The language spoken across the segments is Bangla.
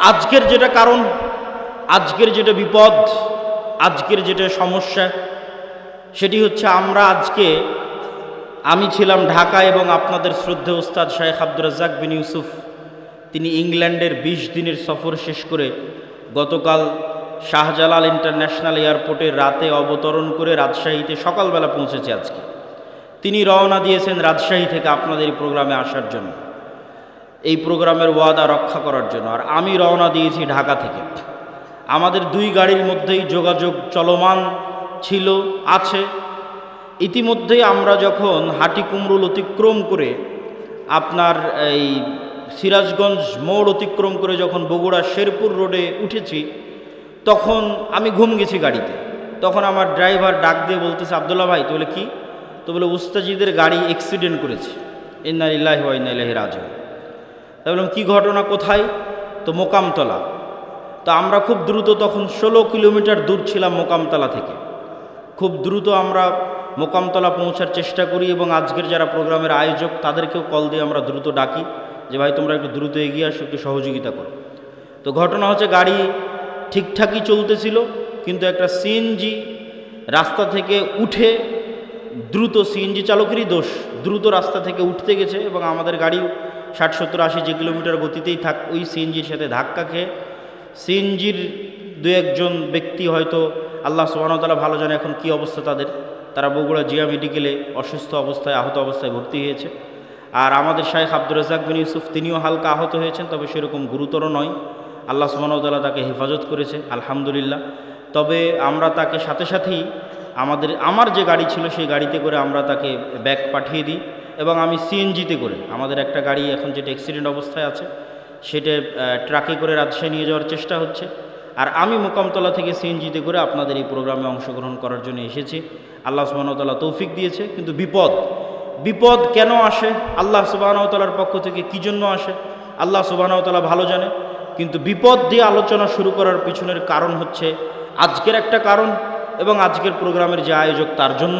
আজকের যেটা কারণ, আজকের যেটা বিপদ, আজকের যেটা সমস্যা, সেটি হচ্ছে আমি ছিলাম ঢাকায় এবং আপনাদের শ্রদ্ধেয় ওস্তাদ শেখ আব্দুর রাজ্জাক বিন ইউসুফ তিনি ইংল্যান্ডের 20 দিনের সফর শেষ করে গতকাল শাহজালাল ইন্টারন্যাশনাল এয়ারপোর্টে রাতে অবতরণ করে রাজশাহীতে সকালবেলা পৌঁছেছে। আজকে তিনি রওনা দিয়েছেন রাজশাহী থেকে আপনাদের এই প্রোগ্রামে আসার জন্য, এই প্রোগ্রামের ওয়াদা রক্ষা করার জন্য। আর আমি রওনা দিয়েছি ঢাকা থেকে। আমাদের দুই গাড়ির মধ্যেই যোগাযোগ চলমান ছিল, আছে। ইতিমধ্যেই আমরা যখন হাটিকুমরুল অতিক্রম করে আপনার এই সিরাজগঞ্জ মোড় অতিক্রম করে যখন বগুড়া শেরপুর রোডে উঠেছি, তখন আমি ঘুম গেছি গাড়িতে। তখন আমার ড্রাইভার ডাক দিয়ে বলতেছে, আব্দুল্লাহ ভাই। তো বলে কি? তো বলে উস্তাজিদের গাড়ি অ্যাক্সিডেন্ট করেছে। ইন্না লিল্লাহি ওয়া ইন্না ইলাইহি রাজিউন। তাই বললাম কি ঘটনা, কোথায়? তো মোকামতলা। তো আমরা খুব দ্রুত, তখন 16 কিলোমিটার দূর ছিলাম মোকামতলা থেকে। খুব দ্রুত আমরা মোকামতলা পৌঁছার চেষ্টা করি এবং আজকের যারা প্রোগ্রামের আয়োজক তাদেরকেও কল দিয়ে আমরা দ্রুত ডাকি যে ভাই তোমরা একটু দ্রুত এগিয়ে আসো, একটু সহযোগিতা করো। তো ঘটনা হচ্ছে গাড়ি ঠিকঠাকই চলতেছিল, কিন্তু একটা সিএনজি রাস্তা থেকে উঠে দ্রুত, সিএনজি চালকেরই দোষ, দ্রুত রাস্তা থেকে উঠতে গেছে এবং আমাদের গাড়ি 60, 70, 80 যে কিলোমিটার গতিতেই থাক ওই সিএনজির সাথে ধাক্কা খেয়ে সিএনজির 2-1 ব্যক্তি, হয়তো আল্লাহ সুবহানাহু ওয়া তাআলা ভালো জানে এখন কি অবস্থা তাদের, তারা বগুড়া জিয়া মেডিকেলে অসুস্থ অবস্থায়, আহত অবস্থায় ভর্তি হয়েছে। আর আমাদের শেখ আব্দুর রাজ্জাক বিন ইউসুফ তিনিও হালকা আহত হয়েছেন, তবে সেরকম গুরুতর নয়। আল্লাহ সুবহানাহু ওয়া তাআলা তাকে হেফাজত করেছে, আলহামদুলিল্লাহ। তবে আমরা তাকে সাথে সাথেই আমার যে গাড়ি ছিল সেই গাড়িতে করে আমরা তাকে ব্যাক পাঠিয়ে দিই এবং আমি সিএনজিতে করে, আমাদের একটা গাড়ি এখন যেটা অ্যাক্সিডেন্ট অবস্থায় আছে সেটা ট্রাকে করে রাজশাহী নিয়ে যাওয়ার চেষ্টা হচ্ছে। আর আমি মোকামতলা থেকে সিএনজিতে করে আপনাদের এই প্রোগ্রামে অংশগ্রহণ করার জন্য এসেছি। আল্লাহ সুবহানাহু ওয়া তাআলা তৌফিক দিয়েছে। কিন্তু বিপদ কেন আসে, আল্লাহ সুবহানাহু ওয়া তাআলার পক্ষ থেকে কী জন্য আসে, আল্লাহ সুবহানাহু ওয়া তাআলা ভালো জানে। কিন্তু বিপদ দিয়ে আলোচনা শুরু করার পিছনের কারণ হচ্ছে আজকের একটা কারণ, এবং আজকের প্রোগ্রামের যে আয়োজক তার জন্য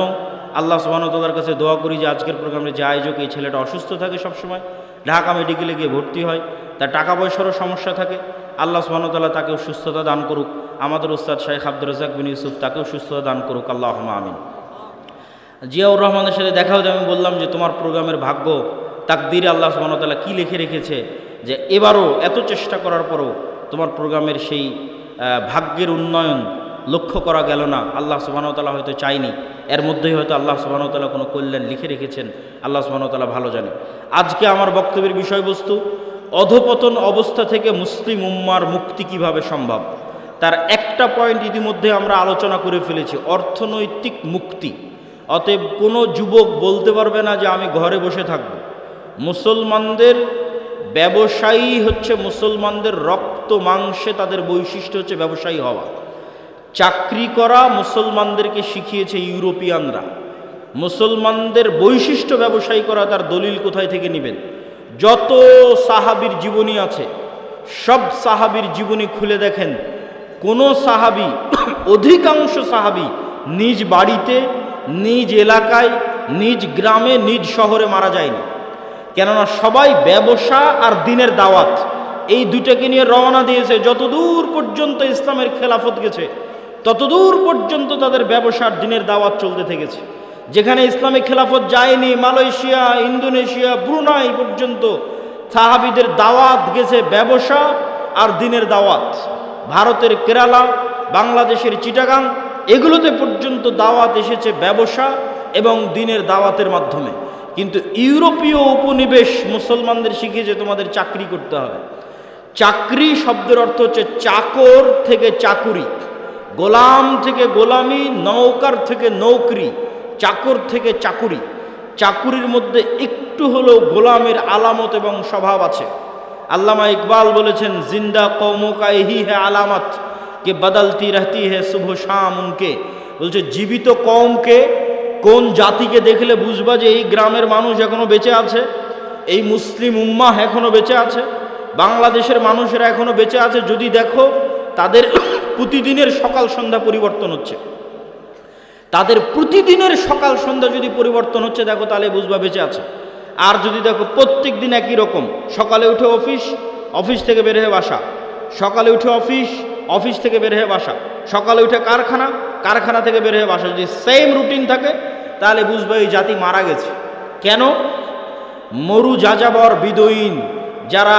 আল্লাহ সুবহানাহু ওয়া তাআলার কাছে দোয়া করি যে আজকের প্রোগ্রামের যে আয়োজক, এই ছেলেটা অসুস্থ থাকে সবসময়, ঢাকা মেডিকেলে গিয়ে ভর্তি হয়, তার টাকা পয়সারও সমস্যা থাকে। আল্লাহ সুবহানাহু ওয়া তাআলা তাকেও সুস্থতা দান করুক। আমাদের ওস্তাদ শেখ আব্দুর রাজ্জাক বিন ইউসুফ তাকেও সুস্থতা দান করুক, আল্লাহুম্মা আমিন। জিয়াউর রহমানের সাথে দেখা হতে আমি বললাম যে তোমার প্রোগ্রামের ভাগ্য, তাকদীরে আল্লাহ সুবহানাহু ওয়া তাআলা কী লিখে রেখেছে যে এবারও এত চেষ্টা করার পরও তোমার প্রোগ্রামের সেই ভাগ্যের উন্নয়ন লক্ষ্য করা গেল না। আল্লাহ সুবহানাহু ওয়া তাআলা হয়তো চাইনি, এর মধ্যেই হয়তো আল্লাহ সুবহানাহু ওয়া তাআলা কোনো কল্যাণ লিখে রেখেছেন, আল্লাহ সুবহানাহু ওয়া তাআলা ভালো জানে। আজকে আমার বক্তব্যের বিষয়বস্তু, অধপতন অবস্থা থেকে মুসলিম উম্মার মুক্তি কিভাবে সম্ভব। তার একটা পয়েন্ট ইতিমধ্যে আমরা আলোচনা করে ফেলেছি, অর্থনৈতিক মুক্তি। অতএব কোনো যুবক বলতে পারবে না যে আমি ঘরে বসে থাকব। মুসলমানদের ব্যবসায়ী হচ্ছে, মুসলমানদের রক্ত মাংসে তাদের বৈশিষ্ট্য হচ্ছে ব্যবসায়ী হওয়া। চাকরি করা মুসলমানদেরকে শিখিয়েছে ইউরোপিয়ানরা। মুসলমানদের বৈশিষ্ট্য ব্যবসায়ী করা, তার দলিল কোথায় থেকে নেবেন? যত সাহাবীর জীবনী আছে সব সাহাবীর জীবনী খুলে দেখেন, কোনো সাহাবী, অধিকাংশ সাহাবী নিজ বাড়িতে, নিজ এলাকায়, নিজ গ্রামে, নিজ শহরে মারা যায়নি। কেননা সবাই ব্যবসা আর দিনের দাওয়াত, এই দুটাকে নিয়ে রওনা দিয়েছে। যতদূর পর্যন্ত ইসলামের খেলাফত গেছে ততদূর পর্যন্ত তাদের ব্যবসা আর দিনের দাওয়াত চলতে থেকেছে। যেখানে ইসলামিক খেলাফত যায়নি, মালয়েশিয়া, ইন্দোনেশিয়া, ব্রুনাই পর্যন্ত সাহাবীদের দাওয়াত গেছে ব্যবসা আর দিনের দাওয়াত। ভারতের কেরালা, বাংলাদেশের চিটাগাং, এগুলোতে পর্যন্ত দাওয়াত এসেছে ব্যবসা এবং দিনের দাওয়াতের মাধ্যমে। কিন্তু ইউরোপীয় উপনিবেশ মুসলমানদের শিখিয়েছে তোমাদের চাকরি করতে হবে। চাকরি শব্দের অর্থ হচ্ছে চাকর থেকে চাকুরি, গোলাম থেকে গোলামি, নৌকার থেকে নৌকরি, চাকর থেকে চাকুরি। চাকুরির মধ্যে একটু হলেও গোলামের আলামত এবং স্বভাব আছে। আল্লামা ইকবাল বলেছেন, জিন্দা কওমোं का यही है আলামত কে বদলতি রহতি है सुबह शाम उनके। বলছে জীবিত কওমকে, কোন জাতিকে দেখলে বুঝবা যে এই গ্রামের মানুষ এখনো বেঁচে আছে, এই মুসলিম উম্মাহ এখনো বেঁচে আছে, বাংলাদেশের মানুষেরা এখনো বেঁচে আছে যদি দেখো তাদের প্রতিদিনের সকাল সন্ধ্যা পরিবর্তন হচ্ছে। তাদের প্রতিদিনের সকাল সন্ধ্যা যদি পরিবর্তন হচ্ছে দেখো, তাহলে বুঝবা বেঁচে আছে। আর যদি দেখো প্রত্যেক দিন একই রকম, সকালে উঠে অফিস, অফিস থেকে বের হয়ে বাসা, সকালে উঠে অফিস, অফিস থেকে বের হয়ে বাসা, সকালে উঠে কারখানা, কারখানা থেকে বের হয়ে বাসা। যদি সেম রুটিন থাকে তাহলে বুঝবে এই জাতি মারা গেছে। কেন? মরু যাযাবর বিদয়ীন যারা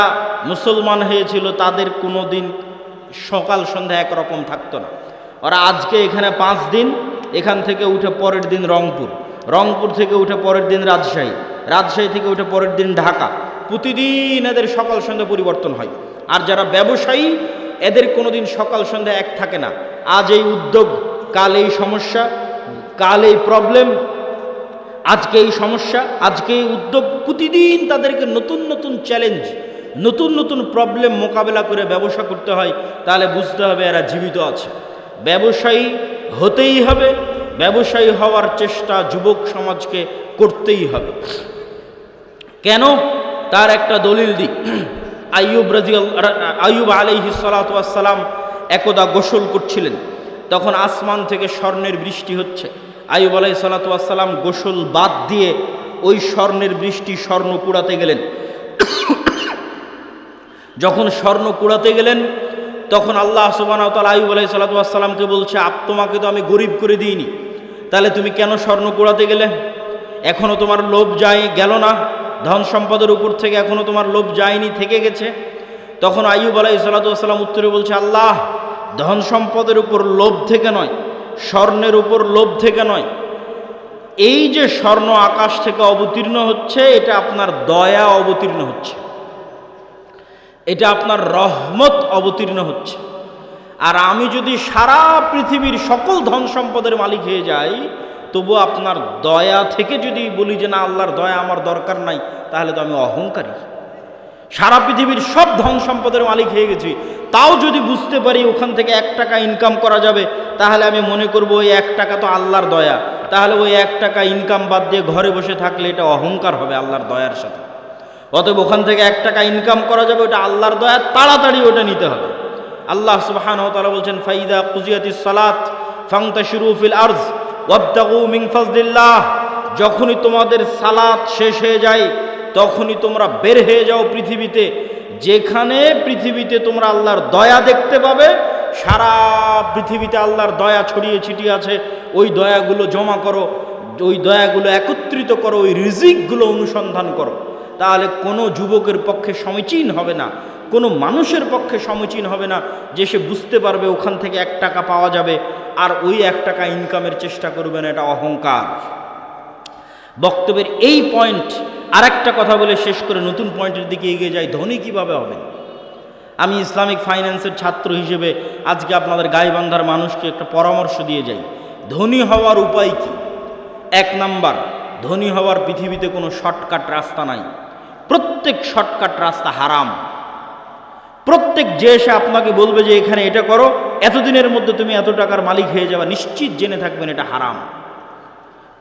মুসলমান হয়েছিল তাদের কোনো দিন সকাল সন্ধ্যা একরকম থাকতো না। ওরা আজকে এখানে 5 দিন, এখান থেকে উঠে পরের দিন রংপুর, রংপুর থেকে উঠে পরের দিন রাজশাহী, রাজশাহী থেকে উঠে পরের দিন ঢাকা। প্রতিদিন এদের সকাল সন্ধ্যা পরিবর্তন হয়। আর যারা ব্যবসায়ী এদের কোনো দিন সকাল সন্ধ্যা এক থাকে না। আজ এই উদ্যোগ, কাল এই সমস্যা, কাল এই প্রবলেম, আজকে এই সমস্যা, আজকে এই উদ্যোগ। প্রতিদিন তাদেরকে নতুন নতুন চ্যালেঞ্জ, নতুন নতুন প্রবলেম মোকাবেলা করে ব্যবসা করতে হয়। তাহলে বুঝতে হবে এরা জীবিত আছে। ব্যবসায়ী হতেই হবে, ব্যবসায়ী হওয়ার চেষ্টা যুবক সমাজকে করতেই হবে। কেন? তার একটা দলিল দিই। আইয়ুব আলাইহিস সালাতু ওয়াস সালাম একদা গোসল করছিলেন, তখন আসমান থেকে স্বর্ণের বৃষ্টি হচ্ছে। আইয়ুব আলাইহিস সালাতু ওয়াস সালাম গোসল বাদ দিয়ে ওই স্বর্ণের বৃষ্টি স্বর্ণ কুড়াতে গেলেন। যখন স্বর্ণ কুড়াতে গেলেন তখন আল্লাহ সুবহানাহু ওয়া তাআলা আইয়ুব আলাইহিস সালাতু ওয়াস সালামকে বলছে, তোমাকে তো আমি গরিব করে দিইনি, তাহলে তুমি কেন স্বর্ণ কুড়াতে গেলে? এখনো তোমার লোভ গেল না? ধন সম্পদের উপর থেকে এখনো তোমার লোভ যায়নি, থেকে গেছে? তখন আইয়ুব আলাইহিস সালাতু ওয়াস সালাম উত্তরে বলছে, আল্লাহ, ধন সম্পদের উপর লোভ থেকে নয়, স্বর্ণের উপর লোভ থেকে নয়, এই যে স্বর্ণ আকাশ থেকে অবতীর্ণ হচ্ছে এটা আপনার দয়া অবতীর্ণ হচ্ছে, এটা আপনার রহমত অবতীর্ণ হচ্ছে। আর আমি যদি সারা পৃথিবীর সকল ধন সম্পদের মালিক হয়ে যাই, তবু আপনার দয়া থেকে যদি বলি যে না আল্লাহর দয়া আমার দরকার নাই, তাহলে তো আমি অহংকারী। সারা পৃথিবীর সব ধন সম্পদের মালিক হয়ে গেছি, তাও যদি বুঝতে পারি ওখান থেকে 1 টাকা ইনকাম করা যাবে, তাহলে আমি মনে করব ওই 1 টাকা তো আল্লাহর দয়া। তাহলে ওই 1 টাকা ইনকাম বাদ দিয়ে ঘরে বসে থাকলে এটা অহংকার হবে আল্লাহর দয়ার সাথে। অতএব ওখান থেকে 1 টাকা ইনকাম করা যাবে, ওটা আল্লাহর দয়া, তাড়াতাড়ি ওটা নিতে হবে। আল্লাহ সুবহানাহু ওয়া তাআলা বলছেন, ফাইদা কুজিয়াতিস সালাত ফান্তাশিরু ফিল আরজ ওয়াবতাগু মিন ফাজলিল্লাহ। যখনই তোমাদের সালাত শেষ হয়ে যায় তখনই তোমরা বের হয়ে যাও পৃথিবীতে। যেখানে পৃথিবীতে তোমরা আল্লাহর দয়া দেখতে পাবে, সারা পৃথিবীতে আল্লাহর দয়া ছড়িয়ে ছিটিয়ে আছে, ওই দয়াগুলো জমা করো, ওই দয়াগুলো একত্রিত করো, ওই রিজিকগুলো অনুসন্ধান করো। তাহলে কোনো যুবকের পক্ষে সমীচীন হবে না, কোনো মানুষের পক্ষে সমীচীন হবে না যে সে বুঝতে পারবে ওখান থেকে 1 টাকা পাওয়া যাবে আর ওই 1 টাকা ইনকামের চেষ্টা করবে না, এটা অহংকার। বক্তব্যের এই পয়েন্ট আর একটা কথা বলে শেষ করে নতুন পয়েন্টের দিকে এগিয়ে যাই। ধনী কিভাবে হবেন? আমি ইসলামিক ফাইন্যান্সের ছাত্র হিসেবে আজকে আপনাদের গাইবান্ধার মানুষকে একটা পরামর্শ দিয়ে যাই। ধনী হওয়ার উপায় কি? 1 নাম্বার, ধনী হওয়ার পৃথিবীতে কোনো শর্টকাট রাস্তা নাই। প্রত্যেক শর্টকাট রাস্তা হারাম। প্রত্যেক যে এসে আপনাকে বলবে যে এখানে এটা করো, এতদিনের মধ্যে তুমি এত টাকার মালিক হয়ে যাবে, নিশ্চিত জেনে থাকবেন এটা হারাম।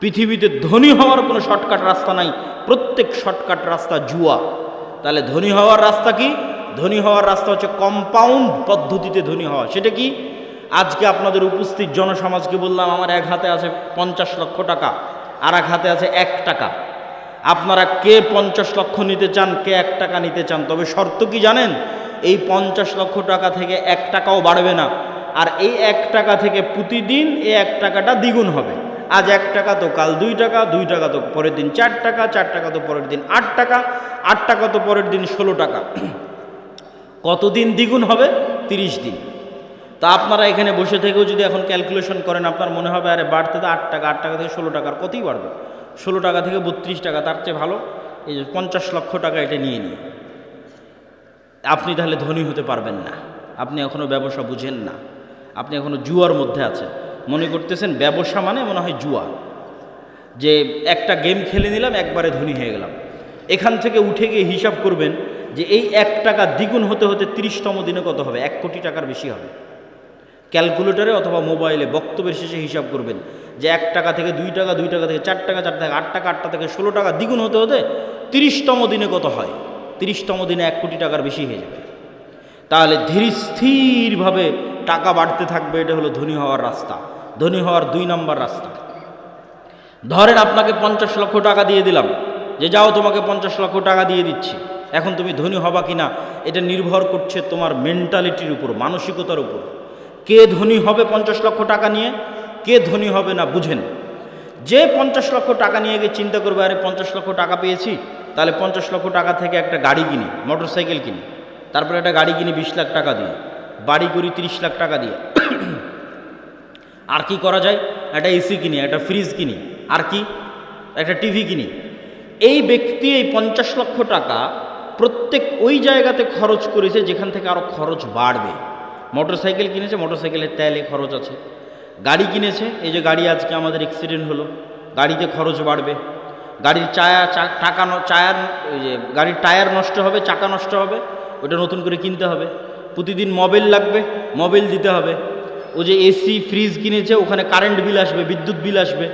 পৃথিবীতে ধনী হওয়ার কোনো শর্টকাট রাস্তা নাই, প্রত্যেক শর্টকাট রাস্তা জুয়া। তাহলে ধনী হওয়ার রাস্তা কি? ধনী হওয়ার রাস্তা হচ্ছে কম্পাউন্ড পদ্ধতিতে ধনী হওয়া। সেটা কি? আজকে আপনাদের উপস্থিত জনসমাজকে বললাম আমার এক হাতে আছে 50 লক্ষ টাকা, আর এক হাতে আছে 1 টাকা। আপনারা কে 50 লক্ষ নিতে চান, কে 1 টাকা নিতে চান? তবে শর্ত কি জানেন? এই 50 লক্ষ টাকা থেকে 1 টাকাও বাড়বে না, আর এই 1 টাকা থেকে প্রতিদিন এই 1 টাকাটা দ্বিগুণ হবে। আজ 1 টাকা তো কাল 2 টাকা, 2 টাকা তো পরের দিন 4 টাকা, 4 টাকা তো পরের দিন 8 টাকা, 8 টাকা তো পরের দিন 16 টাকা। কতদিন দ্বিগুণ হবে? 30 দিন। তা আপনারা এখানে বসে থেকেও যদি এখন ক্যালকুলেশন করেন, আপনার মনে হবে আরে বাড়তে তো 8 টাকা, 8 টাকা থেকে 16 টাকার কতই বাড়বে, 16 টাকা থেকে 32 টাকা, তার চেয়ে ভালো এই যে 50 লক্ষ টাকা এটা নিয়ে নিয়ে। আপনি তাহলে ধনী হতে পারবেন না। আপনি এখনও ব্যবসা বুঝেন না, আপনি এখনও জুয়ার মধ্যে আছেন। মনে করতেছেন ব্যবসা মানে মনে হয় জুয়া, যে একটা গেম খেলে নিলাম একবারে ধনী হয়ে গেলাম। এখান থেকে উঠে গিয়ে হিসাব করবেন যে এই 1 টাকা দ্বিগুণ হতে হতে 30তম দিনে কত হবে? 1 কোটি টাকার বেশি হবে। ক্যালকুলেটরে অথবা মোবাইলে বক্তব্যের শেষে হিসাব করবেন যে 1 টাকা থেকে 2 টাকা, 2 টাকা থেকে 4 টাকা, 4 টাকা 8 টাকা, 8 টাকা থেকে 16 টাকা দ্বিগুণ হতে হতে 30তম দিনে কত হয়? 30তম দিনে 1 কোটি টাকার বেশি হয়ে যাবে। তাহলে ধীর স্থিরভাবে টাকা বাড়তে থাকবে। এটা হলো ধনী হওয়ার রাস্তা। ধনী হওয়ার 2 নম্বর রাস্তা। ধরেন আপনাকে 50 লক্ষ টাকা দিয়ে দিলাম, যে যাও তোমাকে 50 লক্ষ টাকা দিয়ে দিচ্ছি। এখন তুমি ধনী হবা কিনা এটা নির্ভর করছে তোমার মেন্টালিটির উপর, মানসিকতার উপর। কে ধনী হবে 50 লক্ষ টাকা নিয়ে, কে ধনী হবে না বুঝেন। যে 50 লক্ষ টাকা নিয়ে গিয়ে চিন্তা করবে আরে 50 লক্ষ টাকা পেয়েছি, তাহলে 50 লক্ষ টাকা থেকে একটা গাড়ি কিনি, মোটর সাইকেল কিনি, তারপরে একটা গাড়ি কিনি 20 লাখ টাকা দিয়ে, বাড়ি করি 30 লাখ টাকা দিয়ে, আর কি করা যায়, একটা এসি কিনি, একটা ফ্রিজ কিনি, আর কি একটা টিভি কিনি। এই ব্যক্তি এই 50 লক্ষ টাকা প্রত্যেক ওই জায়গাতে খরচ করেছে যেখান থেকে আরও খরচ বাড়বে। মোটর সাইকেল কিনেছে, মোটর সাইকেলের তেলে খরচ আছে। গাড়ি কিনেছে, এই যে গাড়ি আজকে আমাদের অ্যাক্সিডেন্ট হলো, গাড়িতে খরচ বাড়বে। গাড়ির গাড়ির টায়ার নষ্ট হবে, চাকা নষ্ট হবে, ওটা নতুন করে কিনতে হবে। প্রতিদিন মোবিল লাগবে, মোবিল দিতে হবে। ও যে এসি ফ্রিজ কিনেছে, ওখানে কারেন্ট বিল আসবে, বিদ্যুৎ বিল আসবে।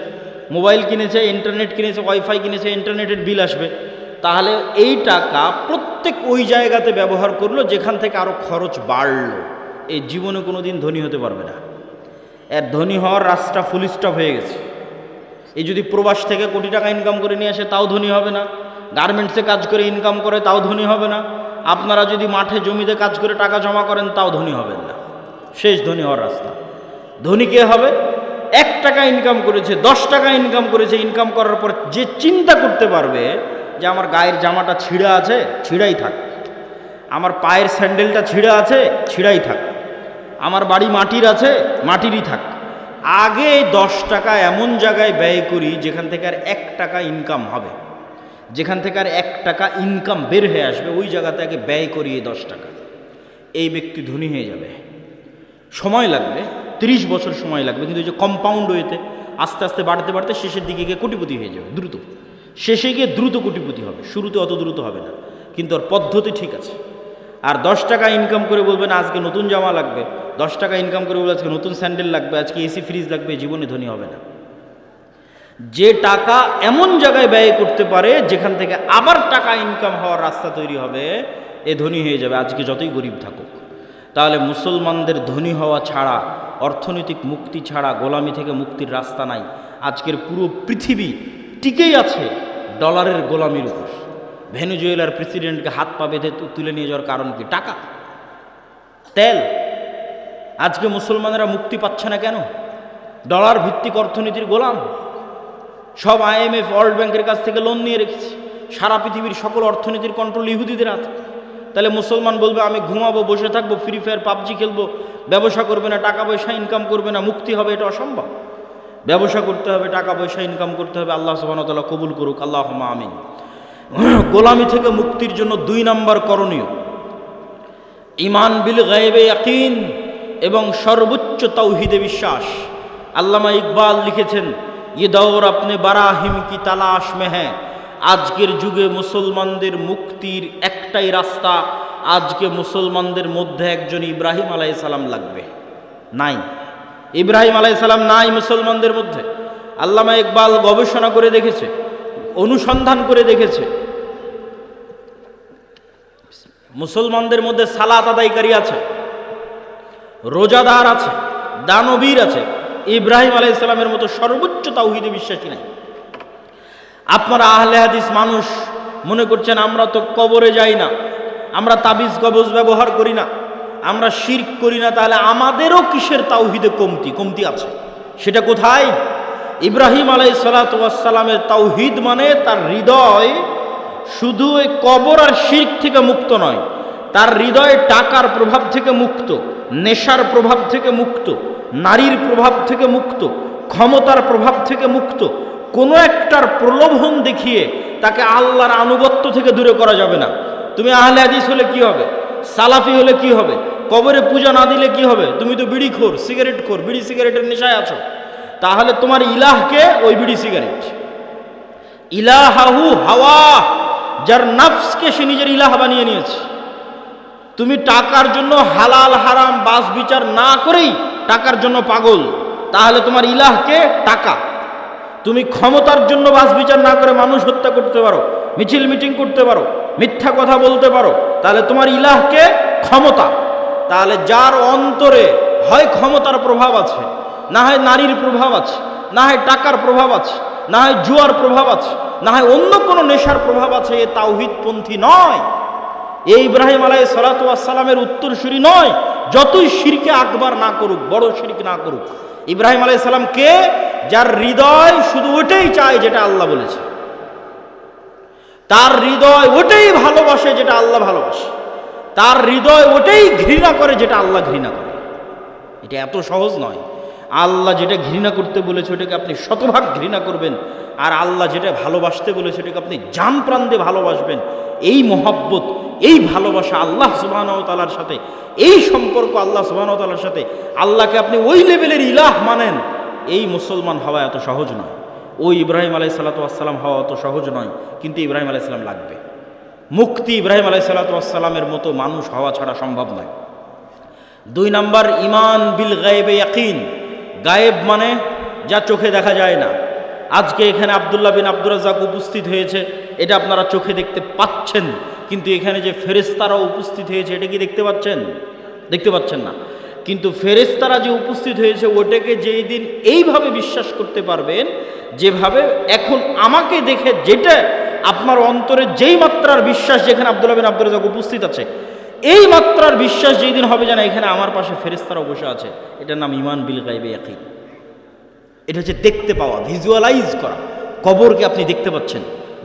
মোবাইল কিনেছে, ইন্টারনেট কিনেছে, ওয়াইফাই কিনেছে, ইন্টারনেটের বিল আসবে। তাহলে এই টাকা প্রত্যেক ওই জায়গাতে ব্যবহার করলো যেখান থেকে আরও খরচ বাড়লো। এই জীবনে কোনো দিন ধনী হতে পারবে না। এর ধনী হওয়ার রাস্তা ফুল স্টপ হয়ে গেছে। এই যদি প্রবাস থেকে কোটি টাকা ইনকাম করে নিয়ে আসে তাও ধনী হবে না, গার্মেন্টসে কাজ করে ইনকাম করে তাও ধনী হবে না, আপনারা যদি মাঠে জমিতে কাজ করে টাকা জমা করেন তাও ধনী হবেন না। শেষ ধনী হওয়ার রাস্তা। ধনী কে হবে? 1 টাকা ইনকাম করেছে, 10 টাকা ইনকাম করেছে, ইনকাম করার পর যে চিন্তা করতে পারবে যে আমার গায়ের জামাটা ছিঁড়া আছে, ছিঁড়াই থাক, আমার পায়ের স্যান্ডেলটা ছিঁড়া আছে, ছিঁড়াই থাক, আমার বাড়ি মাটির আছে, মাটিরই থাক। আগে 10 টাকা এমন জায়গায় ব্যয় করি যেখান থেকে আর 1 টাকা ইনকাম হবে, যেখান থেকে আর 1 টাকা ইনকাম বের হয়ে আসবে, ওই জায়গাতে আগে ব্যয় করি এই 10 টাকা। এই ব্যক্তি ধনী হয়ে যাবে। সময় লাগবে, 30 বছর সময় লাগবে, কিন্তু এই যে কম্পাউন্ড ওয়েতে আস্তে আস্তে বাড়তে বাড়তে শেষের দিকে গিয়ে কোটিপতি হয়ে যাবে দ্রুত। শেষে গিয়ে দ্রুত কোটিপতি হবে, শুরুতে অত দ্রুত হবে না, কিন্তু ওর পদ্ধতি ঠিক আছে। আর 10 টাকা ইনকাম করে বলবেন আজকে নতুন জামা লাগবে, 10 টাকা ইনকাম করে বলবে আজকে নতুন স্যান্ডেল লাগবে, আজকে এসি ফ্রিজ লাগবে, জীবনে ধনী হবে না। যে টাকা এমন জায়গায় ব্যয় করতে পারে যেখান থেকে আবার টাকা ইনকাম হওয়ার রাস্তা তৈরি হবে, এ ধনী হয়ে যাবে, আজকে যতই গরিব থাকুক। তাহলে মুসলমানদের ধনী হওয়া ছাড়া, অর্থনৈতিক মুক্তি ছাড়া গোলামি থেকে মুক্তির রাস্তা নাই। আজকের পুরো পৃথিবী টিকেই আছে ডলারের গোলামির উপর। ভেনেজুয়েলার প্রেসিডেন্টকে হাত পা বেঁধে তুলে নিয়ে যাওয়ার কারণ কি? টাকা, তেল। আজকে মুসলমানেরা মুক্তি পাচ্ছে না কেন? ডলার ভিত্তিক অর্থনীতির গোলাম। সব IMF, ওয়ার্ল্ড ব্যাংকের কাছ থেকে লোন নিয়ে রেখেছে। সারা পৃথিবীর সকল অর্থনীতির কন্ট্রোল ইহুদিদের হাতে। তাহলে মুসলমান বলবে আমি ঘুমাবো, বসে থাকবো, ফ্রি ফায়ার পাবজি খেলবো, ব্যবসা করবে না, টাকা পয়সা ইনকাম করবে না, মুক্তি হবে? এটা অসম্ভব। ব্যবসা করতে হবে, টাকা পয়সা ইনকাম করতে হবে। আল্লাহ সুবহানাহু ওয়া তাআলা কবুল করুক, আল্লাহুম্মা আমিন। গোলামি থেকে মুক্তির জন্য 2 নম্বর করণীয় ঈমান বিল গায়বে ইয়াকিন এবং সর্বোচ্চ তাওহীদে বিশ্বাস। আল্লামা ইকবাল লিখেছেন, ये दौर अपने बराहिम की तलाश में है। আজকের যুগে মুসলমানদের মুক্তির একটাই রাস্তা। আজকে মুসলমানদের মধ্যে একজন ইব্রাহিম আলাইহিস সালাম লাগবে। নাই, ইব্রাহিম আলাইহিস সালাম নাই মুসলমানদের মধ্যে। আল্লামা ইকবাল গবেষণা করে দেখেছে, অনুসন্ধান করে দেখেছে, মুসলমানদের মধ্যে সালাত আদায়কারী আছে, রোজাদার আছে, দানবীর আছে, ইব্রাহিম আলাইহিস সালামের মতো সর্বোচ্চ তাওহীদে বিশ্বাসী নাই। আপনারা আহলে হাদিস মানুষ মনে করছেন আমরা তো কবরে যাই না, আমরা তাবিজ কবজ ব্যবহার করি না, আমরা শিরক করি না, তাহলে আমাদেরও কিসের তাওহীদে কমতি আছে? সেটা কোথায়? ইব্রাহিম আলাইহিস সালাতু ওয়াস সালামের তাওহীদ মানে তার হৃদয় শুধু এই কবর আর শিরক থেকে মুক্ত নয়, তার হৃদয়ে টাকার প্রভাব থেকে মুক্ত, নেশার প্রভাব থেকে মুক্ত, নারীর প্রভাব থেকে মুক্ত, ক্ষমতার প্রভাব থেকে মুক্ত। কোনো একটার প্রলোভন দেখিয়ে তাকে আল্লাহর আনুগত্য থেকে দূরে করা যাবে না। তুমি আহলে হাদিস হলে কি হবে? সালাফি হলে কি হবে? কবরে পূজা না দিলে কি হবে? তুমি তো বিড়িখোর, সিগারেটখোর, বিড়ি সিগারেটের নেশায় আছো। তাহলে তোমার ইলাহকে ওই বিড়ি সিগারেট। ইলাহাহু হাওয়া, যার নফসকে সে নিজের ইলাহ বানিয়ে নিয়েছে। তুমি টাকার জন্য হালাল হারাম বাস বিচার না করেই টাকার জন্য পাগল, তাহলে তোমার ইলাহকে টাকা। তুমি ক্ষমতার জন্য বাস বিচার না করে মানুষ হত্যা করতে পারো, মিছিল মিটিং করতে পারো, মিথ্যা কথা বলতে পারো, তাহলে তোমার ইলাহকে ক্ষমতা। তাহলে যার অন্তরে হয় ক্ষমতার প্রভাব আছে, না হয় নারীর প্রভাব আছে, না হয় টাকার প্রভাব আছে, না হয় জুয়ার প্রভাব আছে, না হয় অন্য কোনো নেশার প্রভাব আছে, এ তাওহীদপন্থী নয়। এই ইব্রাহিম আলাইহিস সালাতু ওয়াস সালামের উত্তরসূরি নয়, যতই শিরকে আকবার না করুক, বড় শিরক না করুক। ইব্রাহিম আলাইহিস সালাম কে? যার হৃদয় শুধু ওটাই চায় যেটা আল্লাহ বলেছে, তার হৃদয় ওটাই ভালোবাসে যেটা আল্লাহ ভালোবাসে, তার হৃদয় ওটাই ঘৃণা করে যেটা আল্লাহ ঘৃণা করে। এটা এত সহজ নয়। আল্লাহ যেটা ঘৃণা করতে বলেছে ওটাকে আপনি শতভাগ ঘৃণা করবেন, আর আল্লাহ যেটা ভালোবাসতে বলেছে ওটাকে আপনি জান প্রাণ দিয়ে ভালোবাসবেন। এই মহব্বত, এই ভালোবাসা আল্লাহ সুবহানাহু ওয়া তাআলার সাথে, এই সম্পর্ক আল্লাহ সুবহানাহু ওয়া তাআলার সাথে, আল্লাহকে আপনি ওই লেভেলের ইলাহ মানেন, এই মুসলমান হওয়া এত সহজ নয়। ওই ইব্রাহিম আলাইহিস সালাতু ওয়াস সালাম হওয়া অত সহজ নয়, কিন্তু ইব্রাহিম আলাইহিস সালাম লাগবে। মুক্তি ইব্রাহিম আলাইহিস সালাতু ওয়াস সালামের মতো মানুষ হওয়া ছাড়া সম্ভব নয়। 2 নাম্বার, ঈমান বিল গায়বে ইয়াকিন। গায়েব মানে যা চোখে দেখা যায় না। আজকে এখানে আব্দুল্লাহ বিন আব্দুর রাজ্জাক উপস্থিত হয়েছে, এটা আপনারা চোখে দেখতে পাচ্ছেন, কিন্তু এখানে যে ফেরেশতারাও উপস্থিত হয়েছে এটা কি দেখতে পাচ্ছেন? দেখতে পাচ্ছেন না। কিন্তু ফেরেশতারা যে উপস্থিত হয়েছে ওটাকে যেই দিন এইভাবে বিশ্বাস করতে পারবেন, যেভাবে এখন আমাকে দেখে যেটা আপনার অন্তরে যেই মাত্রার বিশ্বাস, যেখানে আব্দুল্লাহ বিন আব্দুর রাজ্জাক উপস্থিত আছে, এই মাত্রার বিশ্বাস যেই দিন হবে যেন এখানে আমার পাশে ফেরেশতারা বসে আছে, এটার নাম ঈমান বিল গায়বে ইয়াকিন। এটা হচ্ছে দেখতে পাওয়া, ভিজুয়ালাইজ করা। কবরকে আপনি দেখতে পাচ্ছেন,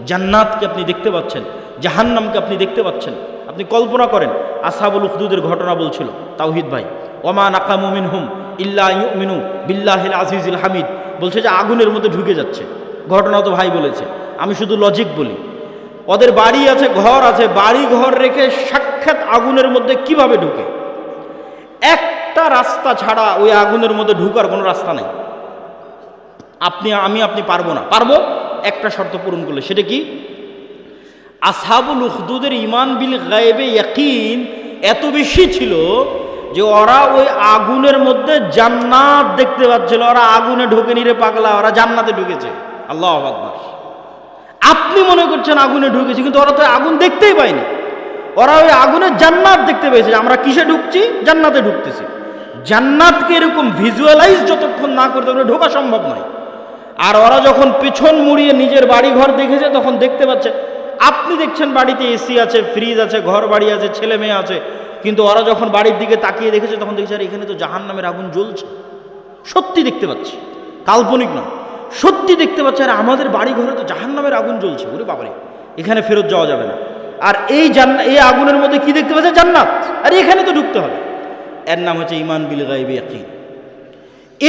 জান্নাতকে আপনি দেখতে পাচ্ছেন, জাহান্নামকে আপনি দেখতে পাচ্ছেন। আপনি কল্পনা করেন, আসহাবুল উখদুদের ঘটনা বলছিল তাওহীদ ভাই, ওমা নাকামু মিনহুম ইল্লা ইউমিনু বিল্লাহিল আজিজিল হামিদ, বলছে যে আগুনের মধ্যে ঢুকে যাচ্ছে। ঘটনা তো ভাই বলেছে, আমি শুধু লজিক বলি। ওদের বাড়ি আছে, ঘর আছে, বাড়ি ঘর রেখে সাক্ষাৎ আগুনের মধ্যে কিভাবে ঢুকে? একটা রাস্তা ছাড়া ওই আগুনের মধ্যে ঢুকার কোনো রাস্তা নেই। আপনি পারবো না। পারবো একটা শর্ত পূরণ করলে। সেটা কি? আসহাবুল উখদুদের ঈমান বিল গায়বে ইয়াকিন এত বেশি ছিল যে ওরা ওই আগুনের মধ্যে জান্নাত দেখতে পাচ্ছিল। ওরা আগুনে ঢুকে নিরে পাগলা, ওরা জান্নাতে ঢুকেছে। আল্লাহু আকবার। আপনি মনে করছেন আগুনে ঢুকেছে, কিন্তু ওরা তো আগুন দেখতেই পায়নি। ওরা ওই আগুনের জান্নাত দেখতে পেয়েছে। আমরা কিসে ঢুকছি? জান্নাতে ঢুকতেছি। জান্নাতকে এরকম ভিজুয়ালাইজ যতক্ষণ না করতে পারে ঢোকা সম্ভব নয়। আর ওরা যখন পেছন মুড়িয়ে নিজের বাড়ি ঘর দেখেছে তখন দেখতে পাচ্ছে, আপনি দেখছেন বাড়িতে এসি আছে, ফ্রিজ আছে, ঘর বাড়ি আছে, ছেলে মেয়ে আছে, কিন্তু ওরা যখন বাড়ির দিকে তাকিয়ে দেখেছে তখন দেখছে আর এখানে তো জাহান্নামের আগুন জ্বলছে। সত্যি দেখতে পাচ্ছি, কাল্পনিক নয়, সত্যি দেখতে পাচ্ছে। আর আমাদের বাড়ি ঘরে তো জাহান্নামের আগুন জ্বলছে। ওরে বাবারে, এখানে ফেরত যাওয়া যাবে না। আর এই আগুনের মধ্যে কি দেখতে পাচ্ছে? জান্নাত। আর এখানে তো ঢুকতে হবে। এর নাম হচ্ছে ঈমান বিল গায়বে ইয়াকিন।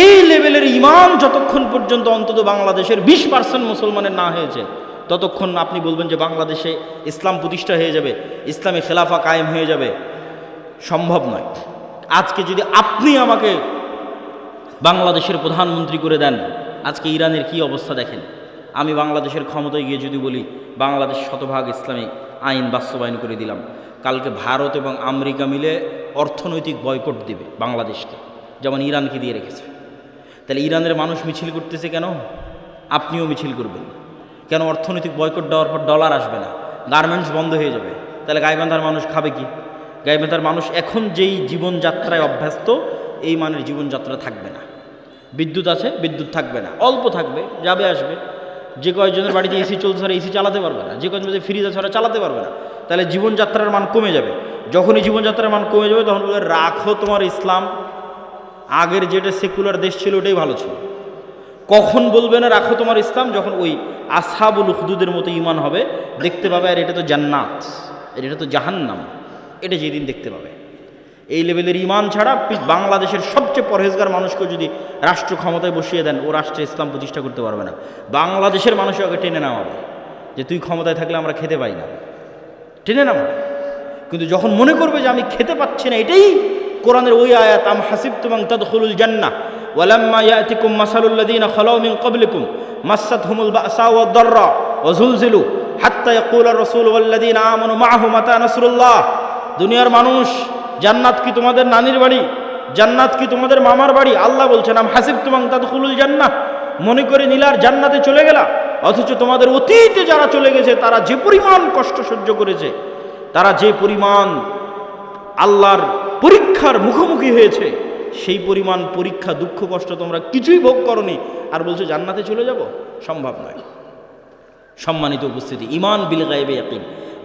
এই লেভেলের ঈমান যতক্ষণ পর্যন্ত অন্তত বাংলাদেশের 20% মুসলমানের না হয়েছে, ততক্ষণ আপনি বলবেন যে বাংলাদেশে ইসলাম প্রতিষ্ঠা হয়ে যাবে, ইসলামী খেলাফা কায়েম হয়ে যাবে, সম্ভব নয়। আজকে যদি আপনি আমাকে বাংলাদেশের প্রধানমন্ত্রী করে দেন, আজকে ইরানের কি অবস্থা দেখেন। আমি বাংলাদেশের ক্ষমতায় গিয়ে যদি বলি বাংলাদেশ শতভাগ ইসলামিক আইন বাস্তবায়ন করে দিলাম, কালকে ভারত এবং আমেরিকা মিলে অর্থনৈতিক বয়কট দিবে বাংলাদেশকে, যেমন ইরানকে দিয়ে রেখেছে। তাহলে ইরানের মানুষ মিছিল করতেছে কেন? আপনিও মিছিল করবেন কেন? অর্থনৈতিক বয়কট দেওয়ার পর ডলার আসবে না, গার্মেন্টস বন্ধ হয়ে যাবে। তাহলে গাইবান্ধার মানুষ খাবে কি? গাইবান্ধার মানুষ এখন যেই জীবনযাত্রায় অভ্যস্ত, এই মানের জীবনযাত্রা থাকবে না। বিদ্যুৎ আছে, বিদ্যুৎ থাকবে না, অল্প থাকবে, যাবে আসবে। যে কয়েকজনের বাড়িতে এসি চলছে ওরা এসি চালাতে পারবে না, যে কয়েকজন ফ্রিজ আছে ওরা চালাতে পারবে না। তাহলে জীবনযাত্রার মান কমে যাবে। যখনই জীবনযাত্রার মান কমে যাবে তখন বলে রাখো তোমার ইসলাম, আগের যেটা সেকুলার দেশ ছিল ওটাই ভালো ছিল। কখন বলবে না রাখো তোমার ইসলাম? যখন ওই আসহাবুল উখদুদের মতো ঈমান হবে, দেখতে পাবে আর এটা তো জান্নাত, এটা তো জাহান্নাম, এটা যেদিন দেখতে পাবে। এই লেভেলের ঈমান ছাড়া বাংলাদেশের সবচেয়ে পরহেজগার মানুষকে যদি রাষ্ট্র ক্ষমতায় বসিয়ে দেন, ও রাষ্ট্রে ইসলাম প্রতিষ্ঠা করতে পারবে না। বাংলাদেশের মানুষ ওকে টেনে নেওয়া হবে যে তুই ক্ষমতায় থাকলে আমরা খেতে পাই না, টেনে নেওয়া হবে। কিন্তু যখন মনে করবে যে আমি খেতে পাচ্ছি না, এটাই কোরআনের ওই আয়াত, আম হাসিবতুম আন তাদখুলুল জান্নাহ ওয়ালাম্মা ইয়াতিকুম মাসালুল লাযীনা খালাউ মিন ক্বাবলিকুম মাসাতহুমুল বাসা ওয়াদ দাররা ওয়া যুলজিলু হাত্তা ইয়াকুলা রাসূলু ওয়াল লাযীনা আমানু মাআহু মাতা নাসরুল্লাহ। দুনিয়ার মানুষ, জান্নাত কি তোমাদের নানির বাড়ি? জান্নাত কি তোমাদের মামার বাড়ি? আল্লাহ বলছেন আম হাসিবতুম আন তাদখুলুল জান্নাহ, মনে করে নিলার জান্নাতে চলে গেলা, অথচ তোমাদের অতীতে যারা চলে গেছে তারা যে পরিমাণ কষ্ট সহ্য করেছে, তারা যে পরিমাণ আল্লাহর পরীক্ষার মুখোমুখি হয়েছে, সেই পরিমাণ পরীক্ষা দুঃখ কষ্ট তোমরা কিছুই ভোগ করনি, আর বলছো জান্নাতে চলে যাব? সম্ভব নয়। সম্মানিত উপস্থিতি, ঈমান বিল গায়বে ইয়াকিন,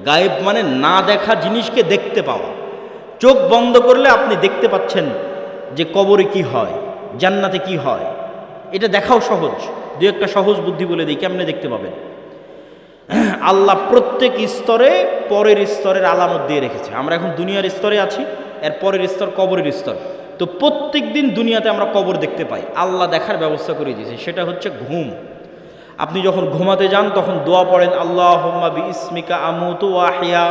গায়েব মানে না দেখা জিনিসকে দেখতে পাওয়া। চোখ বন্ধ করলে আপনি দেখতে পাচ্ছেন যে কবরে কি হয়, জান্নাতে কি হয়। এটা দেখাও সহজ। দু একটা সহজ বুদ্ধি বলে দিই, কেমনে দেখতে পাবেন। আল্লাহ প্রত্যেক স্তরে পরের স্তরের আলামত দিয়ে রেখেছে। আমরা এখন দুনিয়ার স্তরে আছি, এর পরের স্তর কবরের স্তর। তো প্রত্যেক দিন দুনিয়াতে আমরা কবর দেখতে পাই, আল্লাহ দেখার ব্যবস্থা করে দিয়েছে। সেটা হচ্ছে ঘুম। আপনি যখন ঘুমাতে যান তখন দোয়া পড়েন, আল্লাহুম্মা বিইসমিকা আমুতু ওয়া আহইয়া।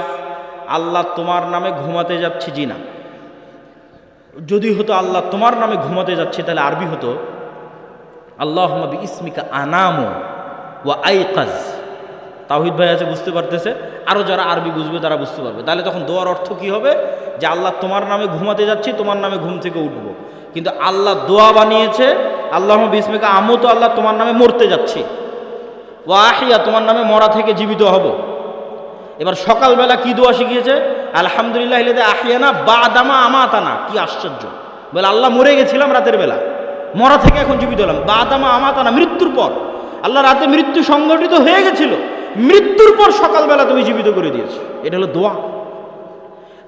আল্লাহ তোমার নামে ঘুমাতে যাচ্ছি। জি না, যদি হতো আল্লাহ তোমার নামে ঘুমাতে যাচ্ছি, তাহলে আরবি হতো আল্লাহুম্মা বিইসমিকা আনামু ওয়া আইকাজ। তাওহীদ ভাই আছে, বুঝতে পারতেছে, আরও যারা আরবি বুঝবে তারা বুঝতে পারবে। তাহলে তখন দোয়ার অর্থ কি হবে, যে আল্লাহ তোমার নামে ঘুমাতে যাচ্ছি, তোমার নামে ঘুম থেকে উঠব। কিন্তু আল্লাহ দোয়া বানিয়েছে আল্লাহুম্মা বিইসমিকা আমুতু, আল্লাহ তোমার নামে মরতে যাচ্ছি, ওয়া আহইয়া তোমার নামে মরা থেকে জীবিত হব। এবার সকালবেলা কি দোয়া শিখিয়েছে, আলহামদুলিল্লাহ ইল্লাযী আহইয়ানা বা'দামা আমাতানা। কি আশ্চর্য, বলে আল্লাহ মরে গেছিলাম রাতের বেলা, মরা থেকে এখন জীবিত হলাম। বা'দামা আমাতানা, মৃত্যুর পর। আল্লাহ রাতে মৃত্যু সংগঠিত হয়ে গেছিল, মৃত্যুর পর সকালবেলা তুমি জীবিত করে দিয়েছো। এটা হলো দোয়া।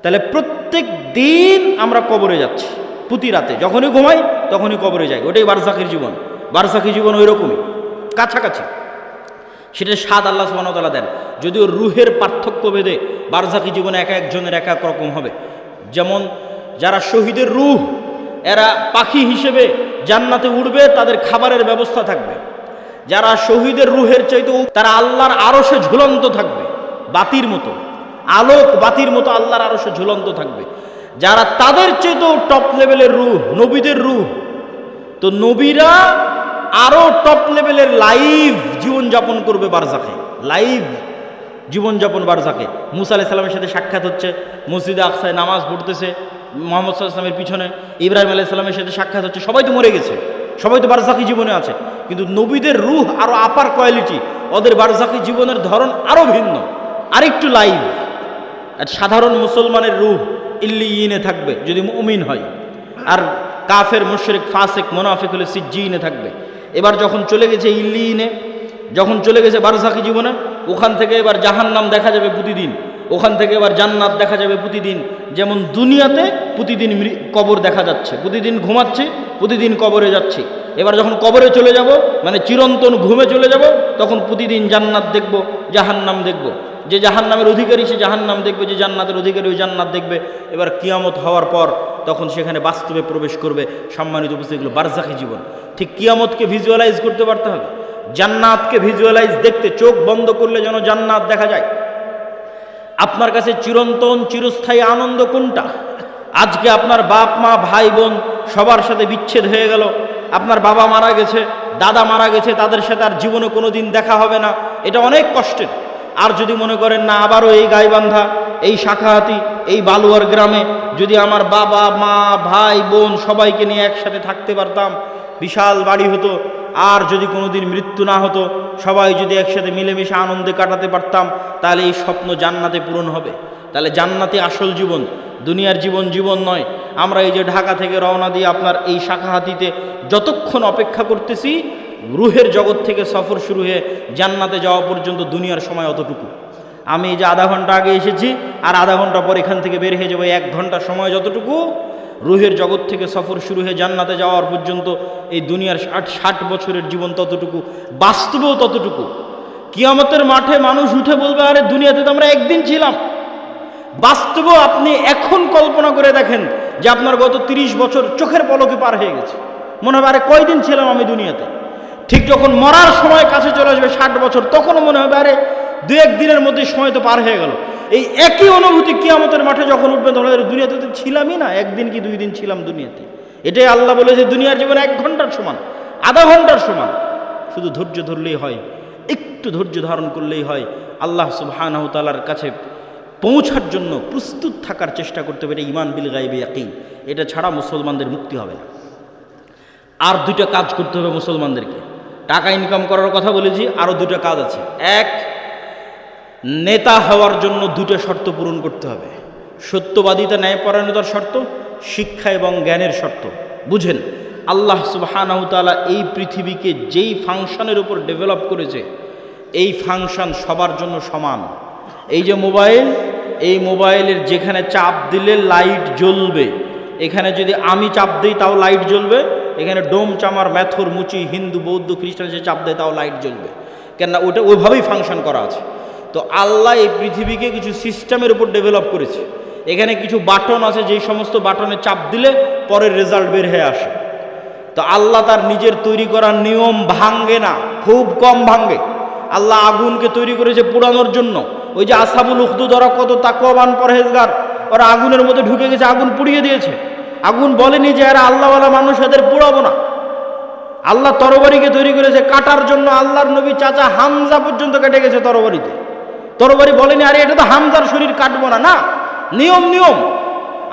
তাহলে প্রত্যেক দিন আমরা কবরে যাচ্ছি, প্রতি রাতে যখনই ঘুমাই তখনই কবরে যাই। ওটাই বারজাখের জীবন। বারজাখী জীবন ওই রকমই, কাছাকাছি। সেটা স্বাদ আল্লাহ সুবহানাহু ওয়া তাআলা দেন। যদিও রুহের পার্থক্য ভেদে বারজাখী জীবনে এক একজনের এক এক রকম হবে। যেমন যারা শহীদের রুহ, এরা পাখি হিসেবে জান্নাতে উড়বে, তাদের খাবারের ব্যবস্থা থাকবে। যারা শহীদের রুহের চাইতে তারা আল্লাহর আরশে ঝুলন্ত থাকবে, বাতির মতো, আলোক বাতির মতো আল্লাহর আরশে ঝুলন্ত থাকবে। যারা তাদের চাইতেও টপ লেভেলের রুহ, নবীদের রুহ, তো নবীরা আরো টপ লেভেলের লাইভ জীবনযাপন করবে বারজাখে, লাইভ জীবনযাপন বারজাখে। মুসা আলাইহিস সালামের সাথে সাক্ষাৎ হচ্ছে, মসজিদে আকসায় নামাজ পড়তেছে মুহাম্মদ সাল্লাল্লাহু আলাইহি ওয়াসাল্লামের পিছনে। ইব্রাহিম আলাইহিস সালামের সাথে সাক্ষাৎ হচ্ছে। সবাই তো মরে গেছে, সবাই তো বারজাখী জীবনে আছে, কিন্তু নবীদের রূহ আরো আপার কোয়ালিটি, ওদের বারজাখী জীবনের ধরন আরো ভিন্ন, আরেকটু লাইভ। আর সাধারণ মুসলমানের রূহ ইল্লিয়িনে থাকবে যদি মুমিন হয়, আর কাফের, মুশরিক, ফাসিক, মুনাফিক হলে সিজ্জিনে থাকবে। এবার যখন চলে গেছে ইল্লিয়িনে, যখন চলে গেছে বারজাখী জীবনে, ওখান থেকে এবার জাহান্নাম দেখা যাবে প্রতিদিন, ওখান থেকে এবার জান্নাত দেখা যাবে প্রতিদিন। যেমন দুনিয়াতে প্রতিদিন কবর দেখা যাচ্ছে, প্রতিদিন ঘুমাচ্ছি, প্রতিদিন কবরে যাচ্ছি। এবার যখন কবরে চলে যাব, মানে চিরন্তন ঘুমে চলে যাব, তখন প্রতিদিন জান্নাত দেখব, জাহান্নাম দেখব। যে জাহান্নামের অধিকারী সে জাহান্নাম দেখবে, যে জান্নাতের অধিকারী ওই জান্নাত দেখবে। এবার কিয়ামত হওয়ার পর তখন সেখানে বাস্তবে প্রবেশ করবে। সম্মানিত উপস্থিতিগুলো, বারজাখী জীবন। ঠিক কিয়ামতকে ভিজুয়ালাইজ করতে পারতে হবে, জান্নাতকে ভিজুয়ালাইজ, দেখতে চোখ বন্ধ করলে যেন জান্নাত দেখা যায়। আপনার কাছে চিরন্তন চিরস্থায়ী আনন্দ কোনটা? আজকে আপনার বাপ মা ভাই বোন সবার সাথে বিচ্ছেদ হয়ে গেল, আপনার বাবা মারা গেছে, দাদা মারা গেছে, তাদের সাথে আর জীবনে কোনো দিন দেখা হবে না, এটা অনেক কষ্টের। আর যদি মনে করেন না, আবারও এই গাইবান্ধা, এই শাখাহাতি, এই বালুয়ার গ্রামে যদি আমার বাবা মা ভাই বোন সবাইকে নিয়ে একসাথে থাকতে পারতাম, বিশাল বাড়ি হতো, আর যদি কোনোদিন মৃত্যু না হতো, সবাই যদি একসাথে মিলেমিশে আনন্দে কাটাতে পারতাম, তাহলে এই স্বপ্ন জান্নাতে পূরণ হবে। তাহলে জান্নাতে আসল জীবন, দুনিয়ার জীবন জীবন নয়। আমরা এই যে ঢাকা থেকে রওনা দিয়ে আপনার এই শাখাহাতিতে যতক্ষণ অপেক্ষা করতেছি, রুহের জগৎ থেকে সফর শুরু হয়ে জান্নাতে যাওয়া পর্যন্ত দুনিয়ার সময় অতটুকু। আমি এই যে আধা ঘন্টা আগে এসেছি, আর আধা ঘন্টা পর এখান থেকে বের হয়ে যাবো, 1 ঘন্টা সময় যতটুকু, রুহের জগৎ থেকে সফর শুরু হয়ে জান্নাতে যাওয়ার পর্যন্ত এই দুনিয়ার 60 বছরের জীবন ততটুকু, বাস্তবেও ততটুকু। কিয়ামতের মাঠে মানুষ উঠে বলবে, আরে দুনিয়াতে তো আমরা একদিন ছিলাম। বাস্তবেও আপনি এখন কল্পনা করে দেখেন যে আপনার গত 30 বছর চোখের পলকে পার হয়ে গেছে। মনে হবে আরে কয়দিন ছিলাম আমি দুনিয়াতে। ঠিক যখন মরার সময় কাছে চলে আসবে 60 বছর, তখনও মনে হবে আরে 2-1 দিনের মধ্যে সময় তো পার হয়ে গেল। এই একই অনুভূতি কিয়ামতের মাঠে যখন উঠবেন, তখন দুনিয়াতে তো ছিলামই না, 1 দিন কি 2 দিন ছিলাম দুনিয়াতে। এটাই আল্লাহ বলে যে দুনিয়ার জীবন 1 ঘন্টার সমান, আধা ঘন্টার সমান। শুধু ধৈর্য ধরলেই হয়, একটু ধৈর্য ধারণ করলেই হয়। আল্লাহ সুবহানাহু ওয়া তাআলার কাছে পৌঁছার জন্য প্রস্তুত থাকার চেষ্টা করতে হবে। ঈমান বিল গায়বি ইয়াকিন, এটা ছাড়া মুসলমানদের মুক্তি হবে না। আর 2টা কাজ করতে হবে মুসলমানদেরকে। টাকা ইনকাম করার কথা বলেছি, আরও 2টা কাজ আছে। 1, নেতা হওয়ার জন্য 2টা শর্ত পূরণ করতে হবে। সত্যবাদিতা, ন্যায়পরায়ণতার শর্ত, শিক্ষা এবং জ্ঞানের শর্ত। বুঝেন, আল্লাহ সুবহানাহু ওয়া তাআলা এই পৃথিবীকে যেই ফাংশনের উপর ডেভেলপ করেছে, এই ফাংশন সবার জন্য সমান। এই যে মোবাইল, এই মোবাইলের যেখানে চাপ দিলে লাইট জ্বলবে, এখানে যদি আমি চাপ দিই তাও লাইট জ্বলবে, এখানে ডোম চামার ম্যাথর মুচি হিন্দু বৌদ্ধ খ্রিস্টান যে চাপ দেয় তাও লাইট জ্বলবে, কেননা ওটা ওইভাবেই ফাংশন করা আছে। তো আল্লাহ এই পৃথিবীকে কিছু সিস্টেমের উপর ডেভেলপ করেছে। এখানে কিছু বাটন আছে, যেই সমস্ত বাটনে চাপ দিলে পরের রেজাল্ট বের হয়ে আসে। তো আল্লাহ তার নিজের তৈরি করা নিয়ম ভাঙ্গে না, খুব কম ভাঙ্গে। আল্লাহ আগুনকে তৈরি করেছে পোড়ানোর জন্য। ওই যে আসহাবুল উখদুদ, ওরা কত তাকওয়াবান পরহেজগার, ওরা আগুনের মধ্যে ঢুকে গেছে, আগুন পুড়িয়ে দিয়েছে। আগুন বলেনি যে এরা আল্লাহওয়ালা মানুষ, এদের পোড়াবো না। আল্লাহ তরবারিকে তৈরি করেছে কাটার জন্য। আল্লাহর নবী চাচা হামজা পর্যন্ত কেটে গেছে তরবারিতে। তরবারি বলেনি আরে এটা তো হামজার শরীর কাটবো না, না, নিয়ম নিয়ম।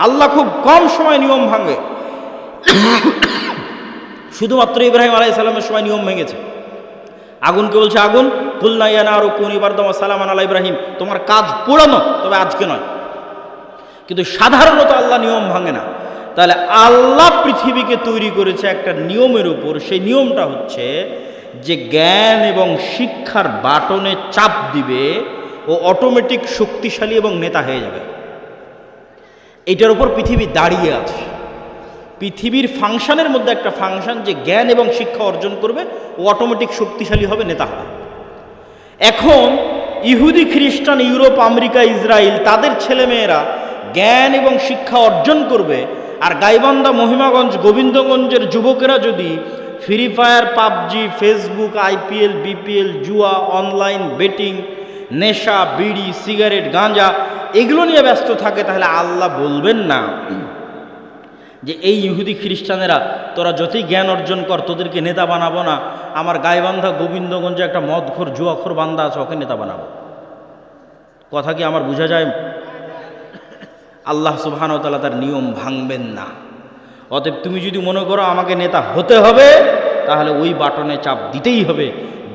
আল্লাহ খুব কম সময় নিয়ম ভাঙে। শুধুমাত্র ইব্রাহিম আলাইহিস সালামের সময় নিয়ম ভেঙেছে। আগুনকে বলছে আগুন, কুলনা ইয়া নারু কুনি বারদাম ওয়া সালামান আলা ইব্রাহিম, তোমার কাজ পোড়ানো, তবে আজকে নয়। কিন্তু সাধারণত আল্লাহ নিয়ম ভাঙে না। তাহলে আল্লাহ পৃথিবীকে তৈরি করেছে একটা নিয়মের উপর। সেই নিয়মটা হচ্ছে যে জ্ঞান এবং শিক্ষার বাটনে চাপ দিবে, ও অটোমেটিক শক্তিশালী এবং নেতা হয়ে যাবে। এটার উপর পৃথিবী দাঁড়িয়ে আছে। পৃথিবীর ফাংশনের মধ্যে একটা ফাংশন, যে জ্ঞান এবং শিক্ষা অর্জন করবে ও অটোমেটিক শক্তিশালী হবে, নেতা হবে। এখন ইহুদি খ্রিস্টান, ইউরোপ, আমেরিকা, ইসরায়েল, তাদের ছেলেমেয়েরা জ্ঞান এবং শিক্ষা অর্জন করবে, আর গাইবান্ধা, মহিমাগঞ্জ, গোবিন্দগঞ্জের যুবকেরা যদি free fire, PUBG, Facebook, IPL, BPL, জুয়া, অনলাইন বেটিং, নেশা, বিড়ি, সিগারেট, গাঁজা এগুলো নিয়ে ব্যস্ত থাকে, তাহলে আল্লাহ বলবেন না যে এই ইহুদি খ্রিস্টানেরা তোরা যতই জ্ঞান অর্জন কর, তোদেরকে নেতা বানাবো না। আমার গাইবান্ধা, গোবিন্দগঞ্জে একটা মদখোর, জুয়াখোর বান্দা আছে, ওকে নেতা বানাবো। কথা কি আমার বোঝা যায়? আল্লাহ সুবহানাহু ওয়া তাআলা তার নিয়ম ভাঙবেন না। অতএব তুমি যদি মনে করো আমাকে নেতা হতে হবে, তাহলে ওই বাটনে চাপ দিতেই হবে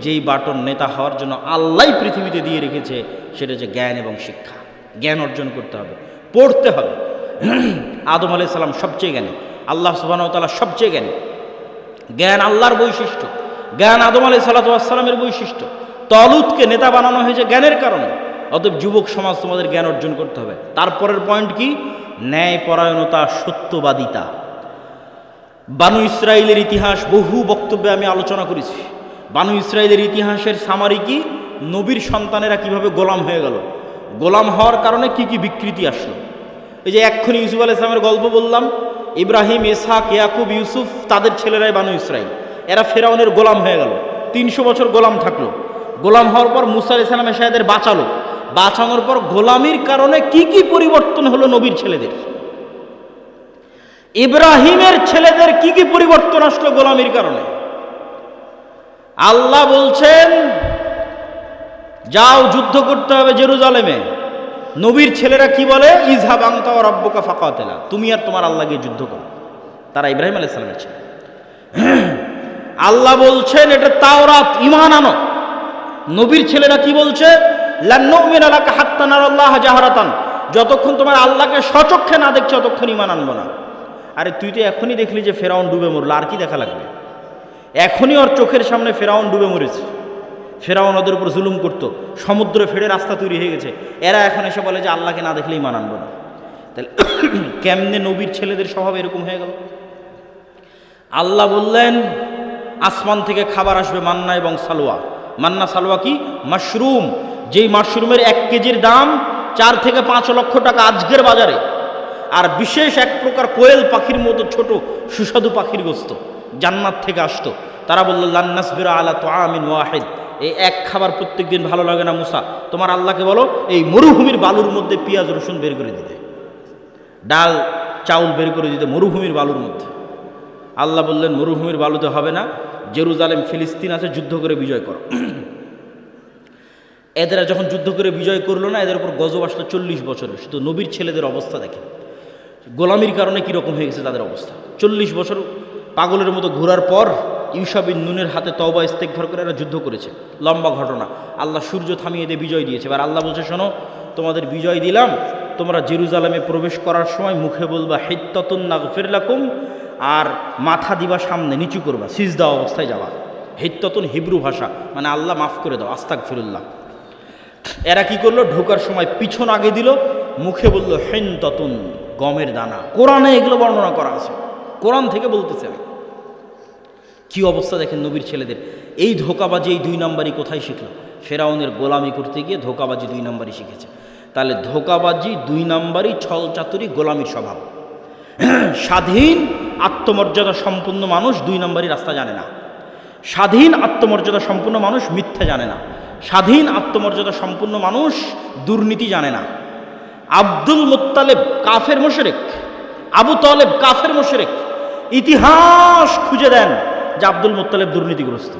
যেই বাটন নেতা হওয়ার জন্য আল্লাহ পৃথিবীতে দিয়ে রেখেছে, সেটা হচ্ছে জ্ঞান এবং শিক্ষা। জ্ঞান অর্জন করতে হবে, পড়তে হবে। আদম আলাইহিস সালাম সবচেয়ে জ্ঞানী, আল্লাহ সুবহানাহু ওয়া তাআলা সবচেয়ে জ্ঞানী। জ্ঞান আল্লাহর বৈশিষ্ট্য, জ্ঞান আদম আলাইহিস সালামের বৈশিষ্ট্য। তলুতকে নেতা বানানো হয়েছে জ্ঞানের কারণে। অতএব যুবক সমাজ, তোমাদের জ্ঞান অর্জন করতে হবে। তারপরের পয়েন্ট কি? ন্যায়পরায়ণতা, সত্যবাদিতা। বানু ইসরাইলের ইতিহাস বহু বক্তব্যে আমি আলোচনা করেছি। বানু ইসরাইলের ইতিহাসের সামারি কি? নবীর সন্তানেরা কিভাবে গোলাম হয়ে গেল, গোলাম হওয়ার কারণে কি কি বিকৃতি আসলো। এই যে এক্ষুনি ইউসুফ আলাইহিস সালামের গল্প বললাম, ইব্রাহিম, ইসহাক, ইয়াকুব, ইউসুফ, তাদের ছেলেরাই বানু ইসরাইল। এরা ফেরাউনের গোলাম হয়ে গেল, 300 বছর গোলাম থাকলো। গোলাম হওয়ার পর মুসা আলাইহিস সালাম এসে এদের বাঁচালো। বাঁচানোর পর গোলামির কারণে কি কি পরিবর্তন হলো নবীর ছেলেদের, ইব্রাহিমের ছেলেদের কি কি পরিবর্তন আসলো গোলামির কারণে। আল্লাহ বলছেন যাও যুদ্ধ করতে হবে জেরুজালেমে। নবীর ছেলেরা কি বলে? ইযহাব আনতা ওয়া রাব্বুকা ফাকাতিলা, তুমি আর তোমার আল্লাহ গিয়ে যুদ্ধ করো। তারা ইব্রাহিম আলাইহিস সালামের ছেলে। আল্লাহ বলছেন এটা তাওরাত, ঈমান আনো। নবীর ছেলেরা কি বলছে? লান নুমিনা লাকা হাত্তা নারাল্লাহ জাহরাতান, যতক্ষণ তোমার আল্লাহকে সচক্ষে না দেখছো ততক্ষণ ঈমান আনবো না। আরে তুই তো এখনই দেখলি যে ফেরাউন ডুবে মরল, আর কি দেখা লাগবে? এখনই ওর চোখের সামনে ফেরাউন ডুবে মরেছে। ফেরাউন ওদের উপর জুলুম করতো, সমুদ্রে ফেড়ে রাস্তা তৈরি হয়ে গেছে। এরা এখন এসে বলে যে আল্লাহকে না দেখলেই ঈমান আনবো না। তাহলে কেমনে নবীর ছেলেদের স্বভাব এরকম হয়ে গেল? আল্লাহ বললেন আসমান থেকে খাবার আসবে, মান্না এবং সালোয়া। মান্না সালোয়া কি? মাশরুম। যেই মাশরুমের 1 কেজির দাম 4 থেকে 5 লক্ষ টাকা আজকের বাজারে। আর বিশেষ এক প্রকার কোয়েল পাখির মতো ছোট সুস্বাদু পাখির গোস্ত জান্নাত থেকে আসতো। তারা বলল লান নাসবিরা আলা তুআমিন ওয়াহিদ, এই এক খাবার প্রত্যেক দিন ভালো লাগে না মুসা, তোমার আল্লাহকে বলো এই মরুভূমির বালুর মধ্যে পেঁয়াজ রসুন বের করে দিতে, ডাল চাউল বের করে দিতে মরুভূমির বালুর মধ্যে। আল্লাহ বললেন মরুভূমির বালুতে হবে না, জেরুজালেম ফিলিস্তিন আছে, যুদ্ধ করে বিজয় করো। এদের যখন যুদ্ধ করে বিজয় করলো না, এদের উপর গজব আসলো 40 বছরের। শুধু নবীর ছেলেদের অবস্থা দেখেন, গোলামির কারণে কীরকম হয়ে গেছে তাদের অবস্থা। 40 বছর পাগলের মতো ঘোরার পর ইউশা বিন নুনের হাতে তওবা ইস্তেগফার করে এরা যুদ্ধ করেছে। লম্বা ঘটনা। আল্লাহ সূর্য থামিয়ে দিয়ে বিজয় দিয়েছে। এবার আল্লাহ বলছে শোনো, তোমাদের বিজয় দিলাম, তোমরা জেরুজালেমে প্রবেশ করার সময় মুখে বলবা হিত্তাতুন নাগফির লাকুম, আর মাথা দিবা সামনে, নিচু করবা, সিজদা অবস্থায় যাবা। হিত্তাতুন হিব্রু ভাষা, মানে আল্লাহ মাফ করে দাও, আস্তাগফিরুল্লাহ। এরা কি করলো, ঢোকার সময় পিছন আগে দিল, মুখে বলল হিনতাতুন, গমের দানা। কোরআনে এগুলো বর্ণনা করা আছে, কোরআন থেকে বলতেছে। আমি কি অবস্থা দেখেন নবীর ছেলেদের। এই ধোকাবাজি, এই 2 নাম্বারই কোথায় শিখলো? ফেরাউনের গোলামি করতে গিয়ে ধোকাবাজি 2 নাম্বারই শিখেছে। তাহলে ধোকাবাজি 2 নাম্বারই, ছল চাতুরি, গোলামির স্বভাব। স্বাধীন আত্মমর্যাদা সম্পন্ন মানুষ 2 নাম্বারই রাস্তা জানে না। স্বাধীন আত্মমর্যাদা সম্পন্ন মানুষ মিথ্যা জানে না। স্বাধীন আত্মমর্যাদা সম্পন্ন মানুষ দুর্নীতি জানে না। আব্দুল মুত্তালেব কাফের মুশরিক, আবু তালেব কাফের মুশরিক। ইতিহাস খুঁজে দেন যে আব্দুল মুত্তালেব দুর্নীতিগ্রস্ত।